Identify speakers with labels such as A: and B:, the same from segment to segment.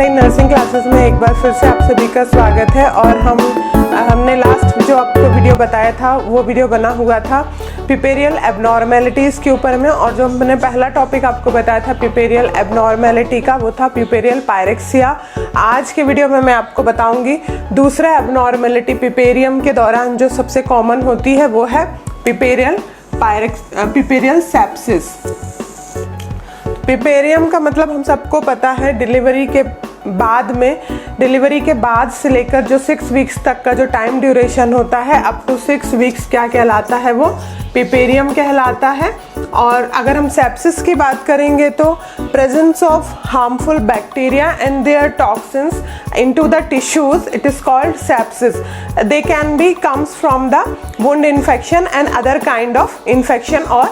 A: Online nursing classes में एक बार फिर से आप सभी का स्वागत है। और हमने लास्ट जो आपको वीडियो बताया था वो वीडियो बना हुआ था पिपेरियल एबनॉर्मेलिटीज़ के ऊपर में, और जो हमने पहला टॉपिक आपको बताया था पिपेरियल एबनॉर्मेलिटी का वो था पिपेरियल पायरेक्सिया। आज के वीडियो में मैं आपको बताऊंगी दूसरा एबनॉर्मेलिटी पिपेरियम के दौरान जो सबसे कॉमन होती है वो है पिपेरियल सेप्सिस। पिपेरियम का मतलब हम सबको पता है डिलीवरी के बाद से लेकर जो 6 वीक्स तक का जो टाइम ड्यूरेशन होता है अप टू 6 वीक्स क्या कहलाता है, वो पिपेरियम कहलाता है। और अगर हम सेप्सिस की बात करेंगे तो presence of harmful bacteria and their toxins into the tissues, it is called sepsis. They can be comes from the wound infection and other kind of infection or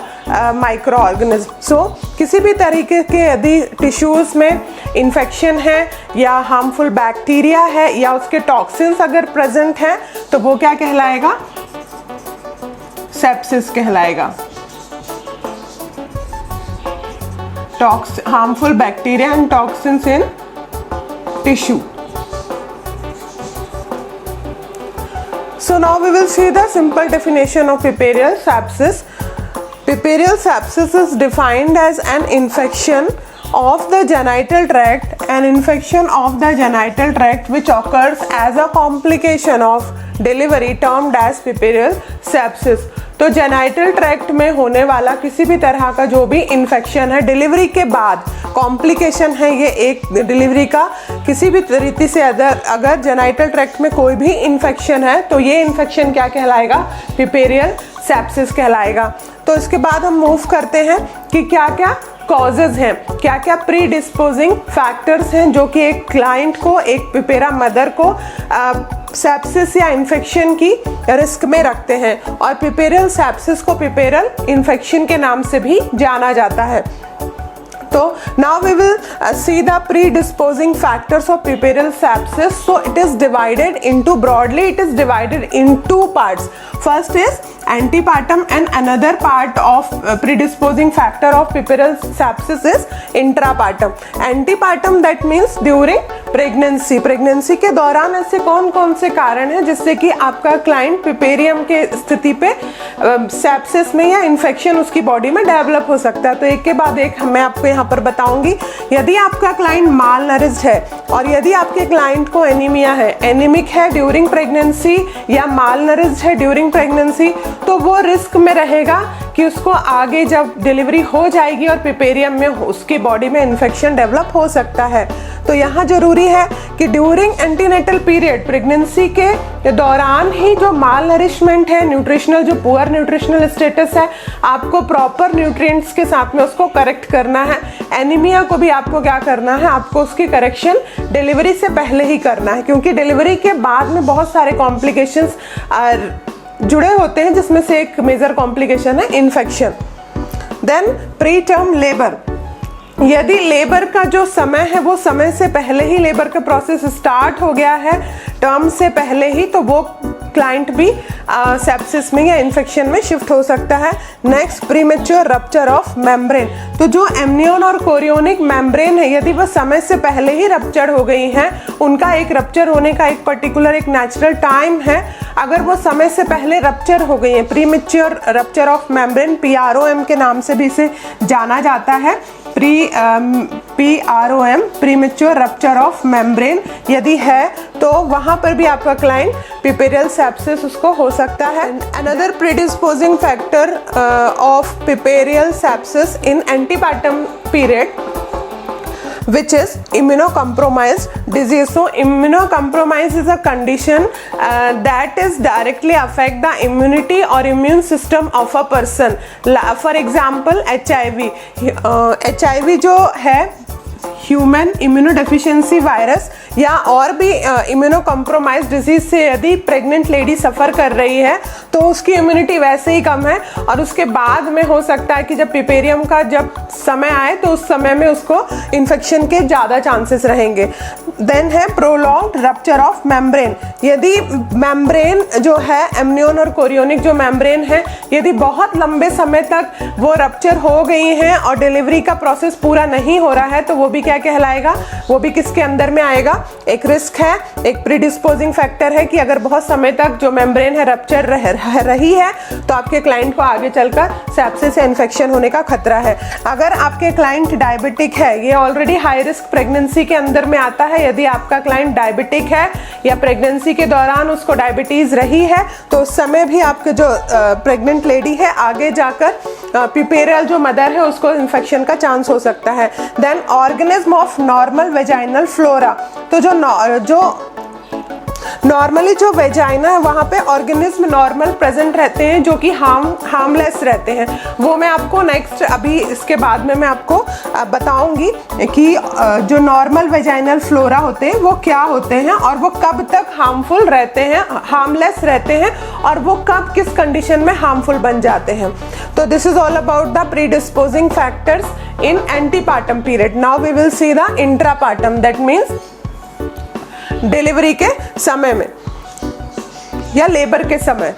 A: microorganism. So किसी भी तरीके के यदि tissues में infection है या harmful bacteria है या उसके टॉक्सिन्स अगर प्रेजेंट हैं तो वो क्या कहलाएगा, सेप्सिस कहलाएगा। Harmful bacteria and toxins in tissue. So now we will see the simple definition of piperal sepsis. Piperal sepsis is defined as an infection of the genital tract, which occurs as a complication of delivery termed as piperal sepsis. तो genital tract में होने वाला किसी भी तरह का जो भी इन्फेक्शन है डिलीवरी के बाद, कॉम्प्लिकेशन है ये एक डिलीवरी का, किसी भी तरीके से अगर जेनाइटल ट्रैक्ट में कोई भी इन्फेक्शन है तो ये इन्फेक्शन क्या कहलाएगा, पिपेरियल सेप्सिस कहलाएगा। तो इसके बाद हम मूव करते हैं कि क्या क्या कॉजेज हैं, क्या क्या प्री डिस्पोजिंग फैक्टर्स हैं जो कि एक क्लाइंट को, एक पिपेरा मदर को सेप्सिस या इन्फेक्शन की रिस्क में रखते हैं। और पिपेरियल सेप्सिस को पिपेरल इन्फेक्शन के नाम से भी जाना जाता है। तो now we will see the predisposing factors of piperal sepsis. So it is divided into two parts. First is antepartum and another part of predisposing factor of piperal sepsis is intrapartum. Antepartum that means during pregnancy के दौरान ऐसे कौन कौन से कारण हैं जिससे कि आपका क्लाइंट पिपेरियम के स्थिति पे सेप्सिस में या इन्फेक्शन उसकी बॉडी में डेवलप हो सकता है। तो एक के बाद एक मैं आपको यहाँ पर बताऊंगी। यदि आपका क्लाइंट माल नरिश्ड है और यदि आपके क्लाइंट को एनीमिया है, एनीमिक है ड्यूरिंग प्रेगनेंसी या माल नरिश्ड है ड्यूरिंग प्रेगनेंसी, तो वो रिस्क में रहेगा कि उसको आगे जब डिलीवरी हो जाएगी और पिपेरियम में उसकी बॉडी में इन्फेक्शन डेवलप हो सकता है। तो यहाँ जरूरी है कि ड्यूरिंग एंटीनेटल पीरियड, प्रेगनेंसी के दौरान ही जो माल नरिशमेंट है, न्यूट्रिशनल जो पुअर न्यूट्रिशनल स्टेटस है, आपको प्रॉपर न्यूट्रिएंट्स के साथ में उसको करेक्ट करना है। एनीमिया को भी आपको क्या करना है, आपको उसकी करेक्शन डिलीवरी से पहले ही करना है, क्योंकि डिलीवरी के बाद में बहुत सारे कॉम्प्लिकेशंस जुड़े होते हैं जिसमें से एक मेजर कॉम्प्लिकेशन है infection. Then preterm labour, यदि लेबर का जो समय है वो समय से पहले ही लेबर का प्रोसेस स्टार्ट हो गया है, टर्म से पहले ही, तो वो क्लाइंट भी सेप्सिस में या इन्फेक्शन में शिफ्ट हो सकता है। Next premature rupture of membrane, तो जो एमनियन और कोरियोनिक मेम्ब्रेन है यदि वह समय से पहले ही रप्चर हो गई हैं, उनका एक रप्चर होने का एक पर्टिकुलर एक नेचुरल टाइम है, अगर वो समय से पहले रप्चर हो गई है, premature rupture of membrane, PROM के नाम से भी इसे जाना जाता है, PROM premature rupture of membrane यदि है तो वहां पर भी आपका क्लाइंट पिपेरियल सेप्सिस उसको हो सकता है। Another predisposing factor of puerperal sepsis in antepartum period which is immunocompromised disease. So immunocompromise is a condition that is directly affect the immunity or immune system of a person. For example HIV जो है human immunodeficiency virus या और भी immuno compromise disease से यदि pregnant lady सफ़र कर रही है तो उसकी इम्यूनिटी वैसे ही कम है और उसके बाद में हो सकता है कि जब पिपेरियम का जब समय आए तो उस समय में उसको इन्फेक्शन के ज़्यादा चांसेस रहेंगे। देन है प्रोलॉन्ग्ड रप्चर ऑफ मेम्ब्रेन, यदि मेम्ब्रेन जो है एमनियन और कोरियोनिक जो मेम्ब्रेन है यदि बहुत लंबे समय तक वो रप्चर हो गई हैं और डिलीवरी का प्रोसेस पूरा नहीं हो रहा है तो वो भी क्या कहलाएगा, वो भी किसके अंदर में आएगा, एक रिस्क है, एक प्रीडिस्पोजिंग फैक्टर है कि अगर बहुत समय तक जो मेम्ब्रेन है रप्चर रही है तो आपके क्लाइंट को आगे चलकर सेप्सिस या इन्फेक्शन होने का खतरा है। अगर आपके क्लाइंट डायबिटिक है, ये ऑलरेडी हाई रिस्क प्रेगनेंसी के अंदर में आता है। यदि आपका क्लाइंट डायबिटिक है या प्रेगनेंसी के दौरान उसको डायबिटीज रही है तो उस समय भी आपके जो प्रेग्नेंट लेडी है आगे जाकर पिपेरियल जो मदर है उसको इन्फेक्शन का चांस हो सकता है। Then organism of normal vaginal flora, तो जो नॉर्मली जो वेजाइना है वहाँ पे ऑर्गेनिज्म नॉर्मल प्रेजेंट रहते हैं जो कि हार्मलेस रहते हैं। वो मैं आपको नेक्स्ट अभी इसके बाद में मैं आपको बताऊंगी कि जो नॉर्मल वेजाइनल फ्लोरा होते हैं वो क्या होते हैं और वो कब तक हार्मफुल रहते हैं, हार्मलेस रहते हैं, और वो कब किस कंडीशन में हार्मफुल बन जाते हैं। तो this is all about the predisposing factors in antepartum period. Now we will see the intrapartum, that means delivery के समय में या लेबर के समय।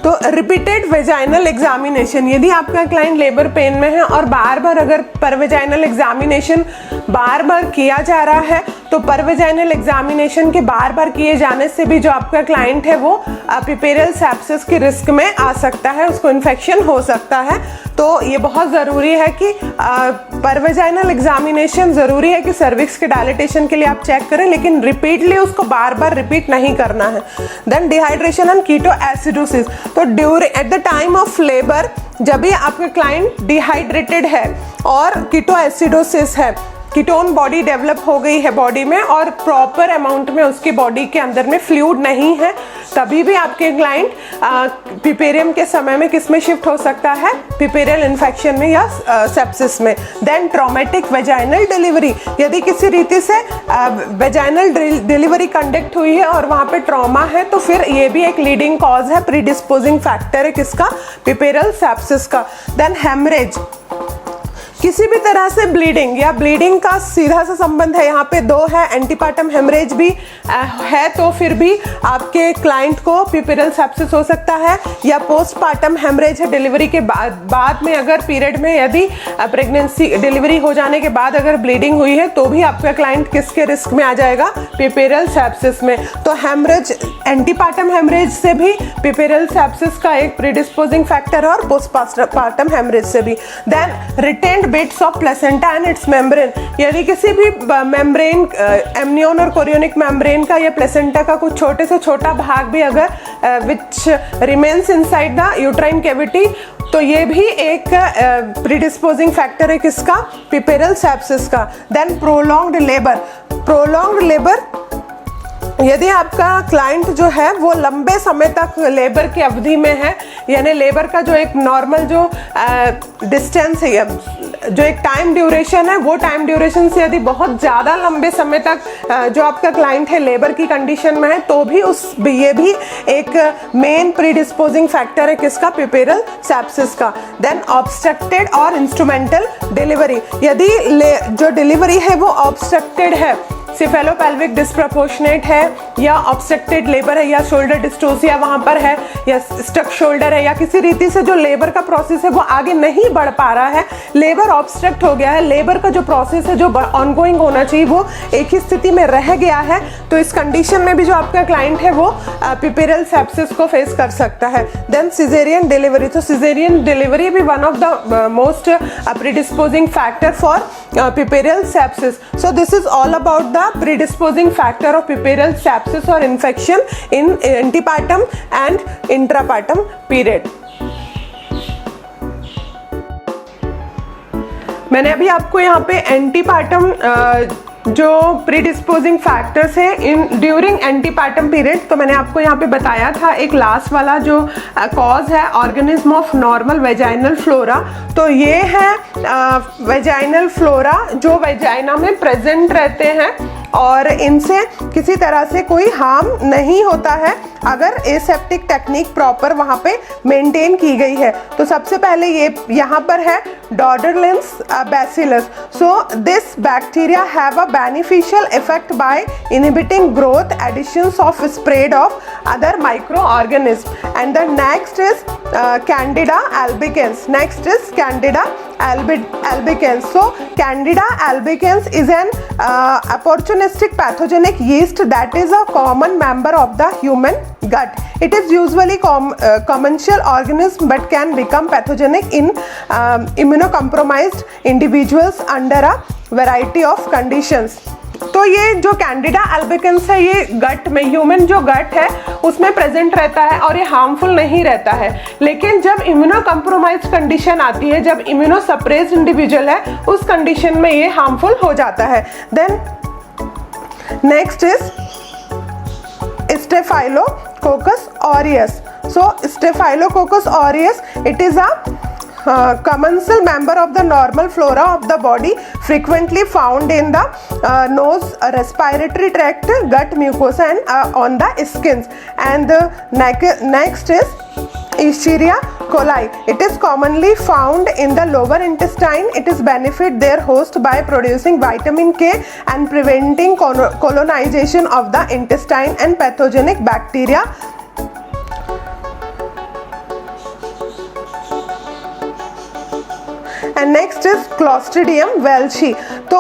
A: तो रिपीटेड वेजाइनल एग्जामिनेशन, यदि आपका क्लाइंट लेबर पेन में है और बार बार अगर परवेजाइनल एग्जामिनेशन बार बार किया जा रहा है तो परवेजाइनल एग्जामिनेशन के बार बार किए जाने से भी जो आपका क्लाइंट है वो पिपेरियल सेप्सिस के रिस्क में आ सकता है, उसको इन्फेक्शन हो सकता है। तो ये बहुत ज़रूरी है कि परवेजाइनल एग्जामिनेशन ज़रूरी है कि सर्विक्स के डायलिटेशन के लिए आप चेक करें, लेकिन रिपीटली उसको बार बार रिपीट नहीं करना है। Then dehydration and keto acidosis, तो during at the time of labour जब भी आपका क्लाइंट डिहाइड्रेटेड है और कीटो एसिडोसिस है, कीटोन बॉडी डेवलप हो गई है बॉडी में और प्रॉपर अमाउंट में उसकी बॉडी के अंदर में फ्लूइड नहीं है, तभी भी आपके क्लाइंट पिपेरियम के समय में किस में शिफ्ट हो सकता है, पिपेरियल इन्फेक्शन में या सेप्सिस में। देन ट्रॉमेटिक वेजाइनल डिलीवरी, यदि किसी रीति से वेजाइनल डिलीवरी कंडक्ट हुई है और वहाँ पे ट्रॉमा है तो फिर ये भी एक लीडिंग कॉज है, प्रीडिस्पोजिंग फैक्टर है किसका, पिपेरियल सेप्सिस का। देन हेमरेज, किसी भी तरह से ब्लीडिंग या ब्लीडिंग का सीधा सा संबंध है, यहाँ पे दो है, एंटीपार्टम हेमरेज भी है तो फिर भी आपके क्लाइंट को पिपेरियल सेप्सिस हो सकता है, या पोस्टपार्टम हेमरेज है, डिलीवरी के बाद में अगर पीरियड में यदि प्रेगनेंसी डिलीवरी हो जाने के बाद अगर ब्लीडिंग हुई है तो भी आपका क्लाइंट किसके रिस्क में आ जाएगा, पिपेरियल सेप्सिस में। तो हेमरेज, एंटीपार्टम हेमरेज से भी पिपेरियल सेप्सिस का एक प्रीडिस्पोजिंग फैक्टर है और पोस्टपार्टम हेमरेज से भी। Then retained bits of placenta and its membrane, यदि किसी भी मेम्ब्रेन, एमनियन और कोरियोनिक मेम्ब्रेन का या प्लेसेंटा का कुछ छोटे से छोटा भाग भी अगर which remains inside the uterine cavity, तो ये भी एक प्रीडिस्पोजिंग फैक्टर है किसका, पिपेरियल सेप्सिस का। Then prolonged labour, prolonged labour, यदि आपका क्लाइंट जो है वो लंबे समय तक लेबर की अवधि में है, यानी लेबर का जो एक नॉर्मल जो डिस्टेंस है, जो एक टाइम ड्यूरेशन है, वो टाइम ड्यूरेशन से यदि बहुत ज़्यादा लंबे समय तक जो आपका क्लाइंट है लेबर की कंडीशन में है तो भी ये भी एक मेन प्रीडिस्पोजिंग फैक्टर है किसका, पिपेरियल सेप्सिस का। देन ऑब्स्ट्रक्टेड और इंस्ट्रूमेंटल डिलीवरी, यदि जो डिलीवरी है वो ऑब्स्ट्रक्टेड है, सिफेलोपेल्विक डिस्प्रपोर्शनेट है या ऑब्स्ट्रक्टेड लेबर है या शोल्डर डिस्टोसिया वहाँ पर है या स्टक शोल्डर है या किसी रीति से जो लेबर का प्रोसेस है वो आगे नहीं बढ़ पा रहा है, लेबर ऑब्स्ट्रक्ट हो गया है, लेबर का जो प्रोसेस है जो ऑनगोइंग होना चाहिए वो एक ही स्थिति में रह गया है, तो इस कंडीशन में भी जो आपका क्लाइंट है वो पिपेरियल सेप्सिस को फेस कर सकता है। देन सिजेरियन डिलीवरी, तो सिजेरियन डिलीवरी भी one of the most predisposing factor for puerperal sepsis. So this is all about the predisposing factor of piperal sepsis or infection in antepartum and intrapartum period. मैंने अभी आपको यहाँ पे antepartum जो प्रीडिस्पोजिंग factors है in during antepartum period, तो मैंने आपको यहाँ पे बताया था एक लास्ट वाला जो कॉज है organism of normal vaginal flora. तो ये है वेजाइनल फ्लोरा जो वेजाइना में प्रेजेंट रहते हैं और इनसे किसी तरह से कोई हार्म नहीं होता है अगर एसेप्टिक टेक्निक प्रॉपर वहाँ पे मेंटेन की गई है। तो सबसे पहले ये यहाँ पर है Doderlein's bacillus. So this bacteria have a beneficial effect by inhibiting growth, additions of spread of other micro organism. And the next is Candida albicans, next is Candida albicans. So Candida albicans is an opportunistic pathogenic yeast that is a common member of the human gut. It is usually commensal organism but can become pathogenic in immunocompromised individuals under a variety of conditions. तो ये जो Candida अल्बिकेंस है ये गट में, human जो गट है उसमें present रहता है और ये हार्मफुल नहीं रहता है, लेकिन जब इम्यूनो कम्प्रोमाइज्ड कंडीशन आती है, जब इम्यूनो सप्रेस्ड इंडिविजुअल है, उस कंडीशन में ये हार्मफुल हो जाता है. Then next is staphylococcus aureus. So staphylococcus aureus, it is a commensal member of the normal flora of the body, frequently found in the nose, respiratory tract, gut mucosa and on the skins. And next is Escherichia coli. It is commonly found in the lower intestine. It is benefit their host by producing vitamin K and preventing colonization of the intestine and pathogenic bacteria. And next is Clostridium welchii. तो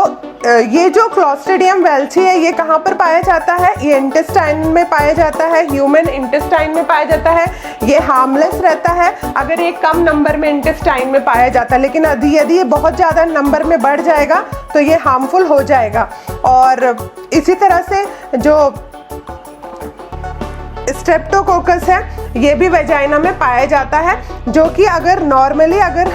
A: ये जो Clostridium वेल्ची है ये कहाँ पर पाया जाता है? ये इंटेस्टाइन में पाया जाता है, ह्यूमन इंटेस्टाइन में पाया जाता है. ये हार्मलेस रहता है अगर ये कम नंबर में इंटेस्टाइन में पाया जाता है, लेकिन यदि ये बहुत ज़्यादा नंबर में बढ़ जाएगा तो ये हार्मफुल हो जाएगा. और इसी तरह से जो स्ट्रेप्टोकोकस है ये भी वेजाइना में पाया जाता है, जो कि अगर नॉर्मली अगर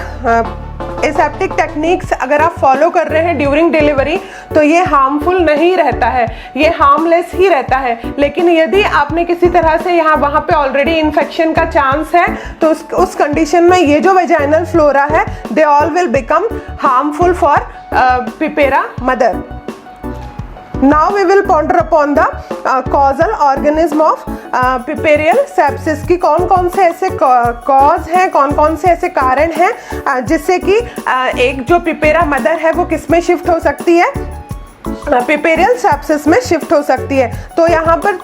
A: एसेप्टिक टेक्निक्स अगर आप फॉलो कर रहे हैं ड्यूरिंग डिलीवरी तो ये हार्मफुल नहीं रहता है, ये हार्मलेस ही रहता है. लेकिन यदि आपने किसी तरह से यहाँ वहाँ पे ऑलरेडी इन्फेक्शन का चांस है तो उस कंडीशन में ये जो वेजाइनल फ्लोरा है they all will become harmful for puerpera mother. Now we will ponder upon the causal organism of puerperal sepsis की कौन कौन से ऐसे कॉज हैं, कौन कौन से ऐसे कारण हैं जिससे कि एक जो पिपेरा मदर है वो किस में शिफ्ट हो सकती है? पिपेरियल सेप्सिस में शिफ्ट हो सकती है. तो यहाँ पर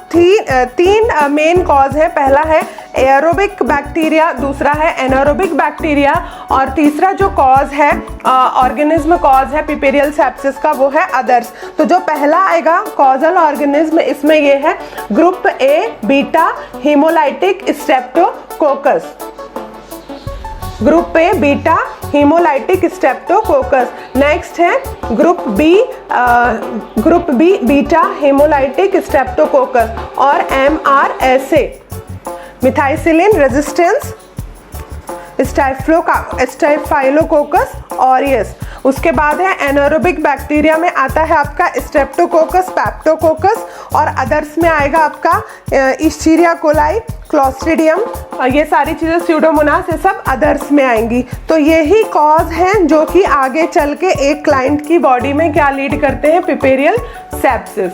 A: तीन मेन कॉज है. पहला है एरोबिक बैक्टीरिया, दूसरा है एनारोबिक बैक्टीरिया और तीसरा जो कॉज है ऑर्गेनिज्म कॉज है पिपेरियल सेप्सिस का वो है अदर्स. तो जो पहला आएगा कॉजल ऑर्गेनिज्म इसमें ये है group A beta haemolytic streptococcus. Group A beta haemolytic streptococcus. Next है group B beta haemolytic streptococcus और MRSA methicillin resistance staphylococcus aureus. उसके बाद है एनारोबिक बैक्टीरिया में आता है आपका स्ट्रेप्टोकोकस, पेप्टोकोकस और अदर्स में आएगा आपका इश्चीरिया कोलाई, क्लॉस्ट्रिडियम. ये सारी चीज़ें स्यूडोमोनास ये सब अदर्स में आएंगी. तो यही कॉज हैं जो कि आगे चल के एक क्लाइंट की बॉडी में क्या लीड करते हैं? पिपेरियल सेप्सिस.